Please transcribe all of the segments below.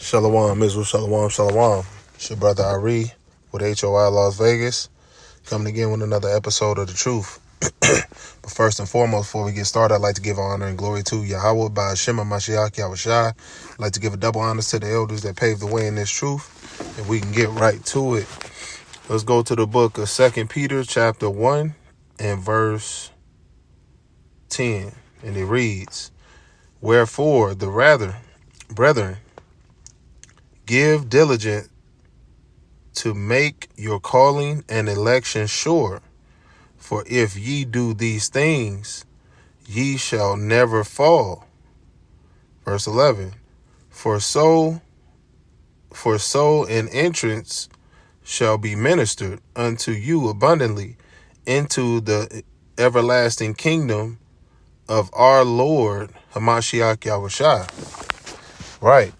Shalom, Israel, shalom, shalom. It's your brother Ari with HOI Las Vegas, coming again with another episode of The Truth. But first and foremost, before we get started, I'd like to give honor and glory to Yahweh by Shema Mashiach Yahushai. I'd like to give a double honors to the elders that paved the way in this truth, and we can get right to it. Let's go to the book of 2 Peter chapter 1 and verse 10, and it reads, "Wherefore, the rather, brethren, give diligence to make your calling and election sure. For if ye do these things, ye shall never fall." Verse 11, For so an entrance shall be ministered unto you abundantly into the everlasting kingdom of our Lord Hamashiach Yahushua. Right.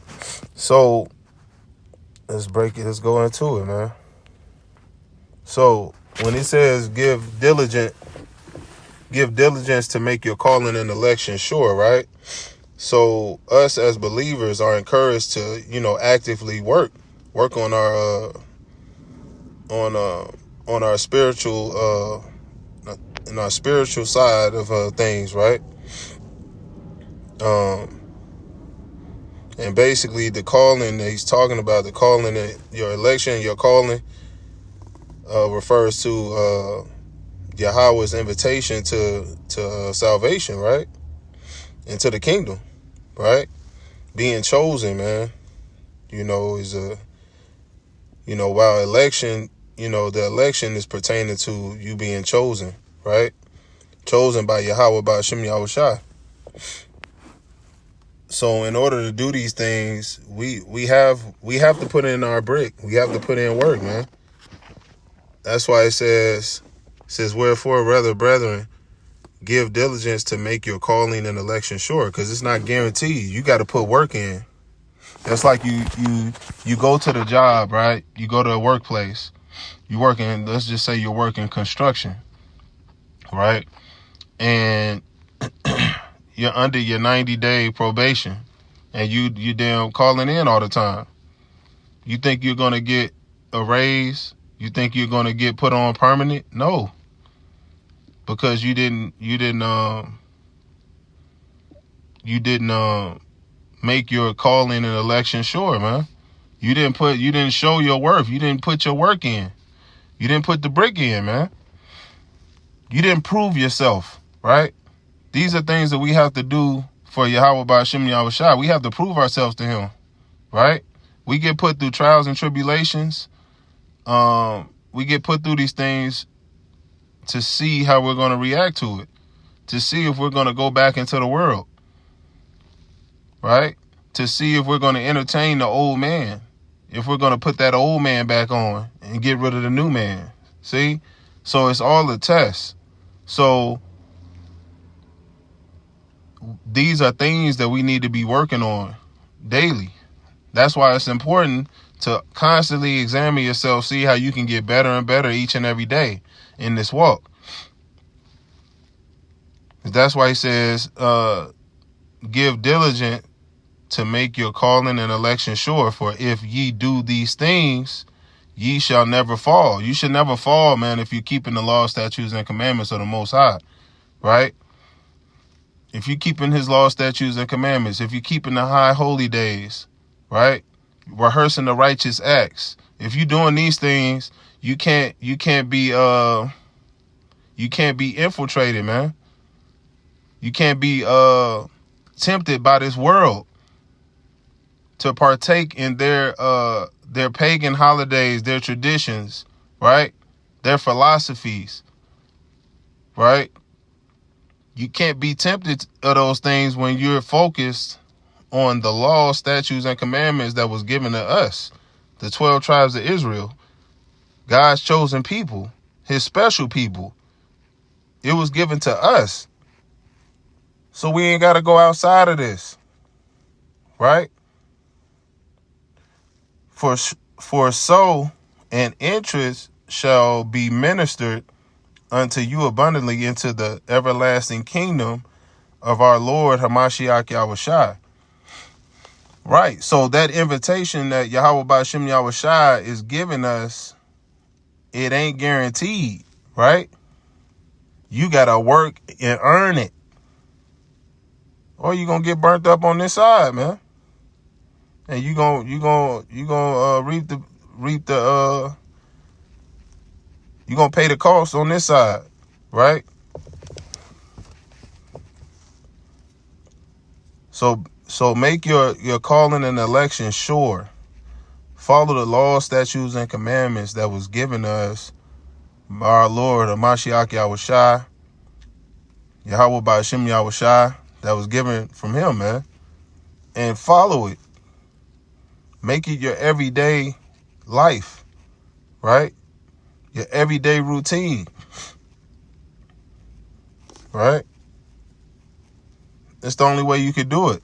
So let's break it. Let's go into it, man. So when it says give diligence to make your calling and election sure, right? So us as believers are encouraged to, actively work on our on our spiritual in our spiritual side of things, right? And basically the calling that he's talking about, the calling that your election, your calling refers to Yahweh's invitation to salvation, right? Into the kingdom, right? Being chosen, man, is while election, the election is pertaining to you being chosen, right? Chosen by Yahweh, by Shem Yahushai. So in order to do these things, we have to put in our brick. We have to put in work, man. That's why it says, wherefore, rather, brethren, give diligence to make your calling and election sure, because it's not guaranteed. You got to put work in. That's like you go to the job, right? You go to a workplace. You working, let's just say you're working construction, right? And you're under your 90-day probation, and you damn calling in all the time. You think you're gonna get a raise? You think you're gonna get put on permanent? No, because you didn't make your calling and election sure, man. You didn't show your worth. You didn't put your work in. You didn't put the brick in, man. You didn't prove yourself, right? These are things that we have to do for Yahweh by Shem Yahushua. We have to prove ourselves to him, right? We get put through trials and tribulations. We get put through these things to see how we're going to react to it, to see if we're going to go back into the world, right? To see if we're going to entertain the old man, if we're going to put that old man back on and get rid of the new man. See? So it's all a test. So these are things that we need to be working on daily. That's why it's important to constantly examine yourself, see how you can get better and better each and every day in this walk. That's why he says, give diligence to make your calling and election sure. For if ye do these things, ye shall never fall. You should never fall, man, if you're keeping the law, statutes, and commandments of the Most High, right? If you're keeping his law, statutes, and commandments, if you're keeping the high holy days, right? Rehearsing the righteous acts. If you're doing these things, you can't be infiltrated, man. You can't be tempted by this world to partake in their pagan holidays, their traditions, right? Their philosophies, right? You can't be tempted of those things when you're focused on the law, statutes, and commandments that was given to us, the 12 tribes of Israel, God's chosen people, his special people. It was given to us. So we ain't got to go outside of this, right? For so an interest shall be ministered unto you abundantly into the everlasting kingdom of our Lord Hamashiach Yahushua. Right. So that invitation that Yahweh Ba'Shem Yahweh Shai is giving us, it ain't guaranteed, right? You gotta work and earn it, or you gonna get burnt up on this side, man. And you gonna reap the you gonna pay the cost on this side, right? So make your calling and election sure. Follow the laws, statutes, and commandments that was given us by our Lord, Mashiach Yahushai, Yahweh Ba'Shem Yahushai, that was given from him, man. And follow it. Make it your everyday life, right? Your everyday routine, right? It's the only way you could do it.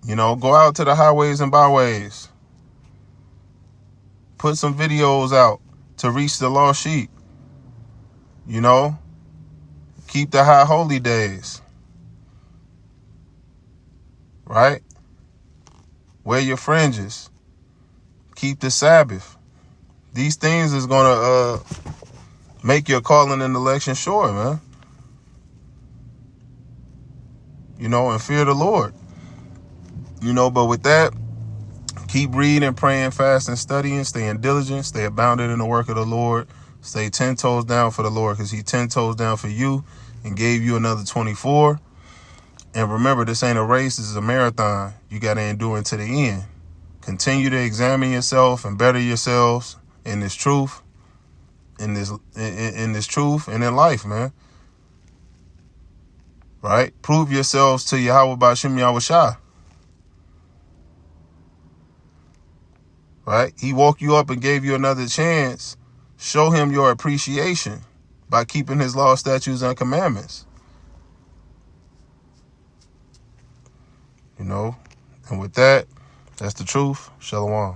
You know, go out to the highways and byways. Put some videos out to reach the lost sheep. You know, keep the high holy days, right? Wear your fringes. Keep the Sabbath. These things is gonna make your calling and election sure, man. You know, and fear the Lord. You know, but with that, keep reading, praying, fasting, studying, staying diligent, stay abounded in the work of the Lord. Stay 10 toes down for the Lord, because he 10 toes down for you and gave you another 24. And remember, this ain't a race, this is a marathon. You got to endure to the end. Continue to examine yourself and better yourselves in this truth, in this truth and in life, man. Right? Prove yourselves to Yahweh Ba'Shem Yahweh Shai. Right? He woke you up and gave you another chance. Show him your appreciation by keeping his law, statutes, and commandments. You know? And with that, that's the truth. Shalom.